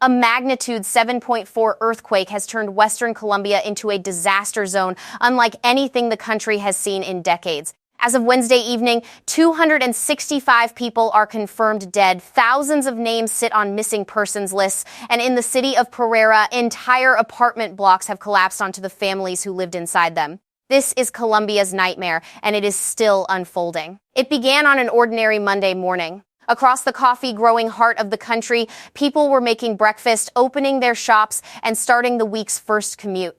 A magnitude 7.4 earthquake has turned Western Colombia into a disaster zone, unlike anything the country has seen in decades. As of Wednesday evening, 265 people are confirmed dead. Thousands of names sit on missing persons lists. And in the city of Pereira, entire apartment blocks have collapsed onto the families who lived inside them. This is Colombia's nightmare, and it is still unfolding. It began on an ordinary Monday morning. Across the coffee-growing heart of the country, people were making breakfast, opening their shops, and starting the week's first commute.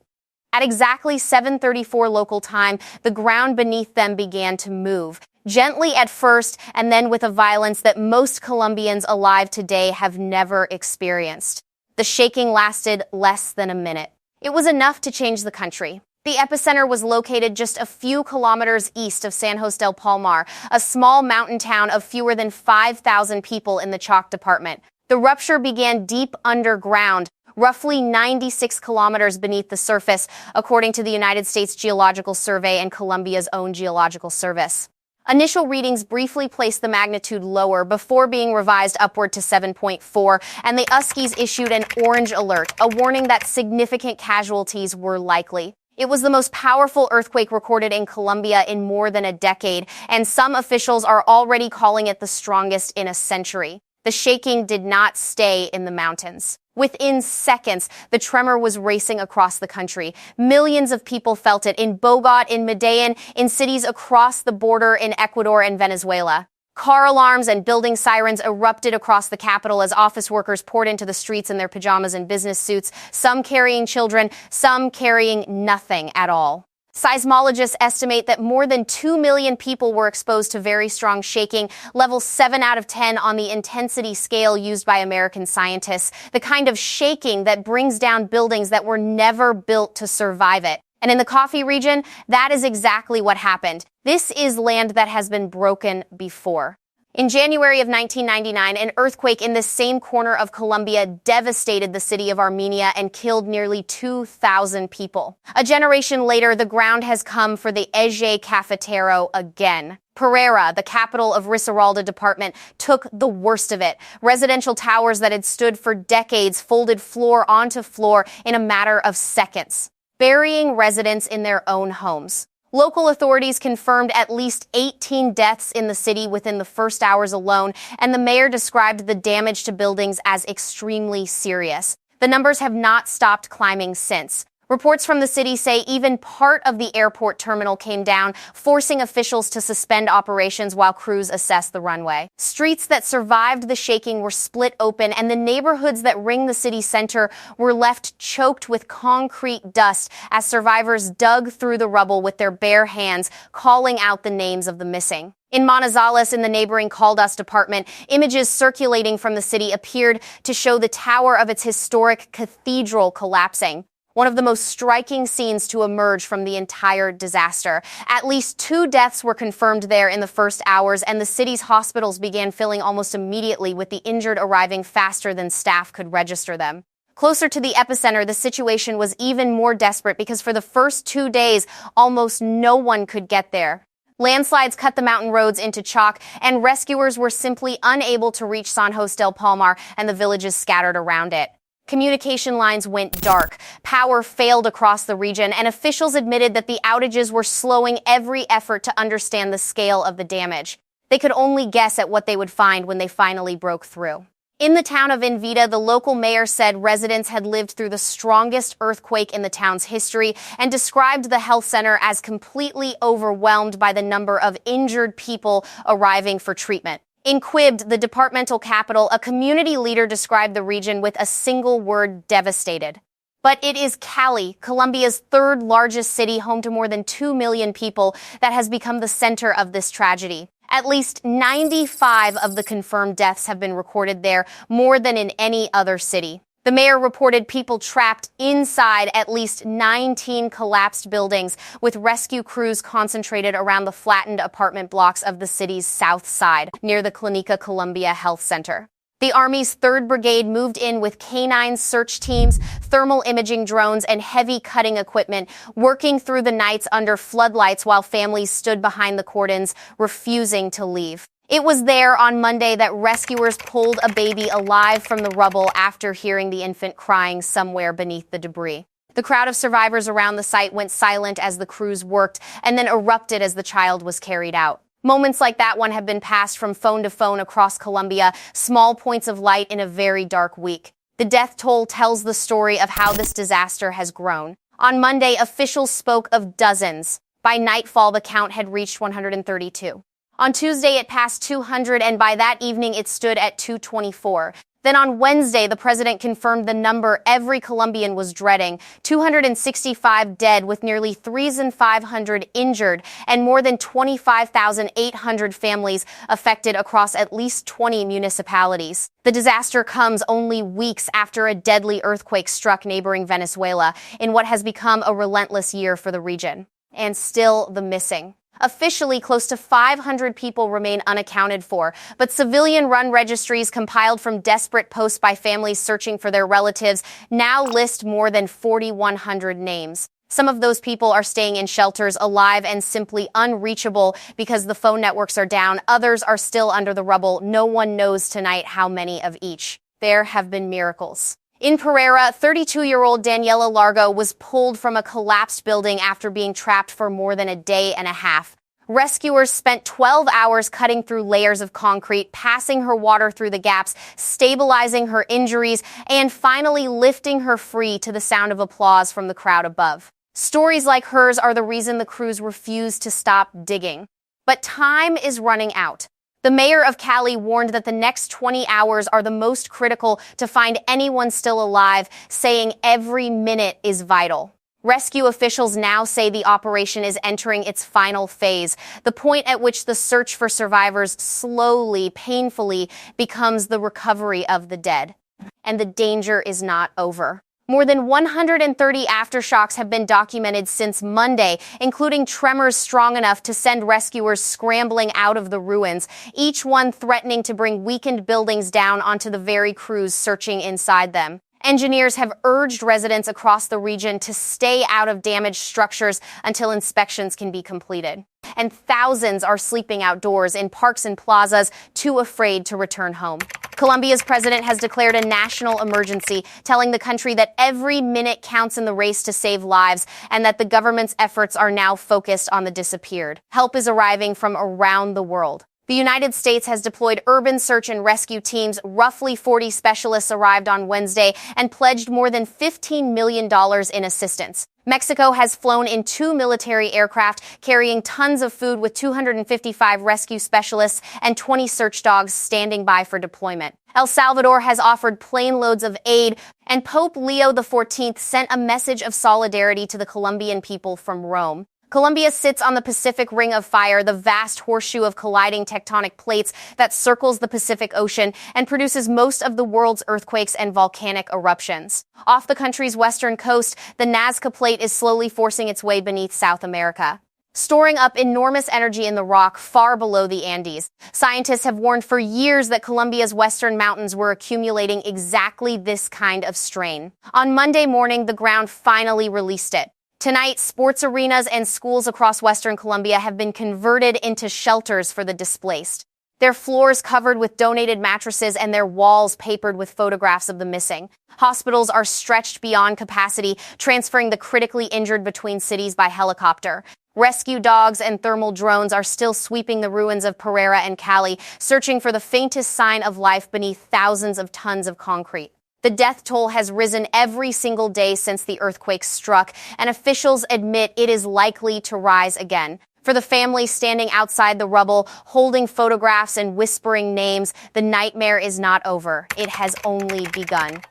At exactly 7:34 local time, the ground beneath them began to move, gently at first, and then with a violence that most Colombians alive today have never experienced. The shaking lasted less than a minute. It was enough to change the country. The epicenter was located just a few kilometers east of San Jose del Palmar, a small mountain town of fewer than 5,000 people in the Chalk department. The rupture began deep underground, roughly 96 kilometers beneath the surface, according to the United States Geological Survey and Colombia's own Geological Service. Initial readings briefly placed the magnitude lower before being revised upward to 7.4, and the Huskies issued an orange alert, a warning that significant casualties were likely. It was the most powerful earthquake recorded in Colombia in more than a decade, and some officials are already calling it the strongest in a century. The shaking did not stay in the mountains. Within seconds, the tremor was racing across the country. Millions of people felt it in Bogotá, in Medellín, in cities across the border in Ecuador and Venezuela. Car alarms and building sirens erupted across the capital as office workers poured into the streets in their pajamas and business suits, some carrying children, some carrying nothing at all. Seismologists estimate that more than 2 million people were exposed to very strong shaking, level 7 out of 10 on the intensity scale used by American scientists, the kind of shaking that brings down buildings that were never built to survive it. And in the coffee region, that is exactly what happened. This is land that has been broken before. In January of 1999, an earthquake in this same corner of Colombia devastated the city of Armenia and killed nearly 2,000 people. A generation later, the ground has come for the Eje Cafetero again. Pereira, the capital of Risaralda department, took the worst of it. Residential towers that had stood for decades folded floor onto floor in a matter of seconds, burying residents in their own homes. Local authorities confirmed at least 18 deaths in the city within the first hours alone, and the mayor described the damage to buildings as extremely serious. The numbers have not stopped climbing since. Reports from the city say even part of the airport terminal came down, forcing officials to suspend operations while crews assess the runway. Streets that survived the shaking were split open, and the neighborhoods that ring the city center were left choked with concrete dust as survivors dug through the rubble with their bare hands, calling out the names of the missing. In Manizales, in the neighboring Caldas department, images circulating from the city appeared to show the tower of its historic cathedral collapsing. One of the most striking scenes to emerge from the entire disaster. At least 2 deaths were confirmed there in the first hours, and the city's hospitals began filling almost immediately, with the injured arriving faster than staff could register them. Closer to the epicenter, the situation was even more desperate because for the first 2 days, almost no one could get there. Landslides cut the mountain roads into chalk, and rescuers were simply unable to reach San Jose del Palmar and the villages scattered around it. Communication lines went dark, power failed across the region, and officials admitted that the outages were slowing every effort to understand the scale of the damage. They could only guess at what they would find when they finally broke through. In the town of Invita, the local mayor said residents had lived through the strongest earthquake in the town's history and described the health center as completely overwhelmed by the number of injured people arriving for treatment. In Quibd, the departmental capital, a community leader described the region with a single word: devastated. But it is Cali, Colombia's third largest city, home to more than 2 million people, that has become the center of this tragedy. At least 95 of the confirmed deaths have been recorded there, more than in any other city. The mayor reported people trapped inside at least 19 collapsed buildings, with rescue crews concentrated around the flattened apartment blocks of the city's south side, near the Clínica Colombia Health Center. The Army's 3rd Brigade moved in with canine search teams, thermal imaging drones, and heavy cutting equipment, working through the nights under floodlights while families stood behind the cordons, refusing to leave. It was there on Monday that rescuers pulled a baby alive from the rubble after hearing the infant crying somewhere beneath the debris. The crowd of survivors around the site went silent as the crews worked and then erupted as the child was carried out. Moments like that one have been passed from phone to phone across Colombia, small points of light in a very dark week. The death toll tells the story of how this disaster has grown. On Monday, officials spoke of dozens. By nightfall, the count had reached 132. On Tuesday, it passed 200, and by that evening, it stood at 224. Then on Wednesday, the president confirmed the number every Colombian was dreading, 265 dead with nearly 3,500 injured and more than 25,800 families affected across at least 20 municipalities. The disaster comes only weeks after a deadly earthquake struck neighboring Venezuela in what has become a relentless year for the region. And still the missing. Officially, close to 500 people remain unaccounted for, but civilian-run registries compiled from desperate posts by families searching for their relatives now list more than 4,100 names. Some of those people are staying in shelters, alive and simply unreachable because the phone networks are down. Others are still under the rubble. No one knows tonight how many of each. There have been miracles. In Pereira, 32-year-old Daniela Largo was pulled from a collapsed building after being trapped for more than a day and a half. Rescuers spent 12 hours cutting through layers of concrete, passing her water through the gaps, stabilizing her injuries, and finally lifting her free to the sound of applause from the crowd above. Stories like hers are the reason the crews refused to stop digging. But time is running out. The mayor of Cali warned that the next 20 hours are the most critical to find anyone still alive, saying every minute is vital. Rescue officials now say the operation is entering its final phase, the point at which the search for survivors slowly, painfully becomes the recovery of the dead. And the danger is not over. More than 130 aftershocks have been documented since Monday, including tremors strong enough to send rescuers scrambling out of the ruins, each one threatening to bring weakened buildings down onto the very crews searching inside them. Engineers have urged residents across the region to stay out of damaged structures until inspections can be completed. And thousands are sleeping outdoors in parks and plazas, too afraid to return home. Colombia's president has declared a national emergency, telling the country that every minute counts in the race to save lives and that the government's efforts are now focused on the disappeared. Help is arriving from around the world. The United States has deployed urban search and rescue teams. Roughly 40 specialists arrived on Wednesday and pledged more than $15 million in assistance. Mexico has flown in 2 military aircraft carrying tons of food with 255 rescue specialists and 20 search dogs standing by for deployment. El Salvador has offered plane loads of aid, and Pope Leo XIV sent a message of solidarity to the Colombian people from Rome. Colombia sits on the Pacific Ring of Fire, the vast horseshoe of colliding tectonic plates that circles the Pacific Ocean and produces most of the world's earthquakes and volcanic eruptions. Off the country's western coast, the Nazca Plate is slowly forcing its way beneath South America, storing up enormous energy in the rock far below the Andes. Scientists have warned for years that Colombia's western mountains were accumulating exactly this kind of strain. On Monday morning, the ground finally released it. Tonight, sports arenas and schools across western Colombia have been converted into shelters for the displaced. Their floors covered with donated mattresses and their walls papered with photographs of the missing. Hospitals are stretched beyond capacity, transferring the critically injured between cities by helicopter. Rescue dogs and thermal drones are still sweeping the ruins of Pereira and Cali, searching for the faintest sign of life beneath thousands of tons of concrete. The death toll has risen every single day since the earthquake struck, and officials admit it is likely to rise again. For the families standing outside the rubble, holding photographs and whispering names, the nightmare is not over. It has only begun.